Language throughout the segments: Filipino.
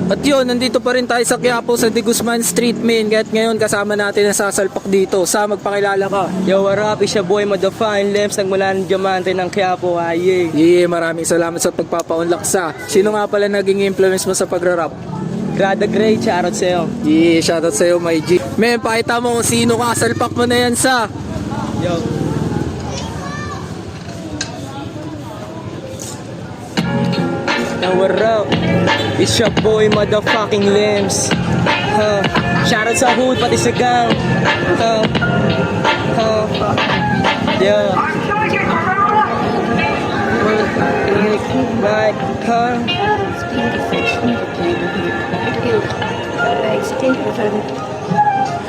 At yun, nandito pa rin tayo sa Quiapo sa De Guzman Street Main. Kahit ngayon kasama natin ang sasalpak dito. Sa magpakilala ka. Yo, what up? It's your boy Modafine Lems, nagmula ng Diamante ng Quiapo, aye. Yeah, maraming salamat sa pagpapaunlak sa. Sino nga pala naging influence mo sa pagra-rap? Grada Gray, charot sa'yo. Yeah, shoutout sa'yo, my G. Men, pakita mo kung sino ka. Salpak mo na yan sa. Yo. Yo, what up? It's your boy motherfucking Lems. Shoutout sa hood, pati sa gang. Yeah. Right,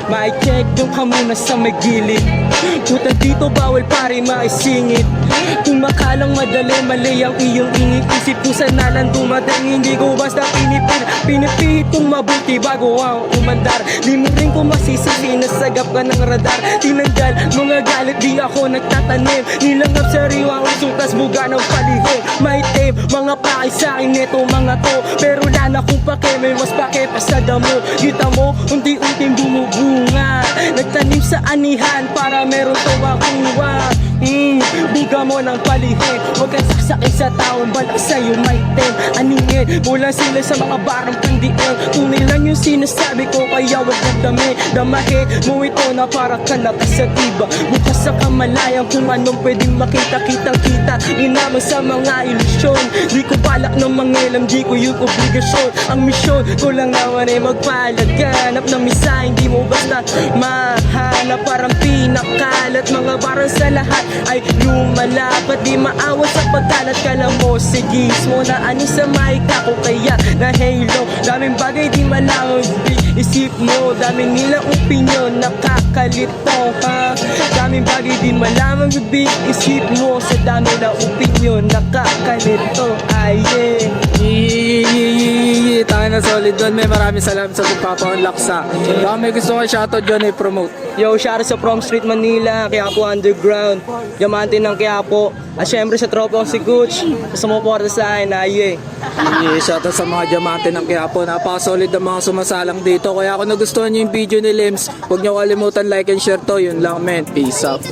May check yung ka muna sa may gilid. Puta dito bawal pare maisingit. Kung makalang madali mali ang iyong ingit. Isip ko sa nalang dumating. Hindi ko basta pinipihit kong mabuti bago ang umandar. Di mo rin ko masisisi. Nasagap ka ng radar. Tinanggal mga galit di ako nagtatanim. Nilangap sa riwang usutas buga ng palihog. May tape mga paki sa akin neto mga to. Pero lana kung pake may mas pake pa sa damo. Kita mo unti-unting bumubunga. Nagtanim sa anihan para meron to makuha. Buga mo ng palihog. Huwag kang sasakay sa taong balak sa'yo may tem. Aningin mula sila sa mga barang pandiin. Tunay lang yung sinasabi ko kaya wag nagdami. Damahin mo ito na para ka nakasatiba. Bukas sa kamalayan kung anong pwedeng makita. Kitang-kita inamang sa mga ilusyon. Di ko balak ng mangilam, di ko yung obligasyon. Ang misyon ko lang naman ay magpalaganap ng misa. Hindi mo basta mahanap. Parang pinakalat mga barang sa lahat ay lumalapat. Di maawat sa pagkalat. Kala mo sigis mo na ani sa mic ako kaya na halo. Daming bagay di malangon isip mo. Daming nilang opinyon nakakalito ha. Daming bagay di malamang big isip mo. Sa dami na opinyon nakakalito. Ay Yeah, tayo na solid doon. May maraming salamat sa pagpapaunlak sa. Baka may gusto ko shoutout dyan ay promote. Yo, shoutout sa Prom Street Manila, Quiapo Underground, Diamante ng Quiapo. At syempre sa tropa kong si Gooch, sa sumuporta sa akin, aye. Yeah, shoutout sa mga diamante ng Quiapo. Napaka-solid ang mga sumasalang dito. Kaya kung nagustuhan nyo yung video ni Lems, huwag nyo kalimutan like and share to. Yun lang men. Peace out.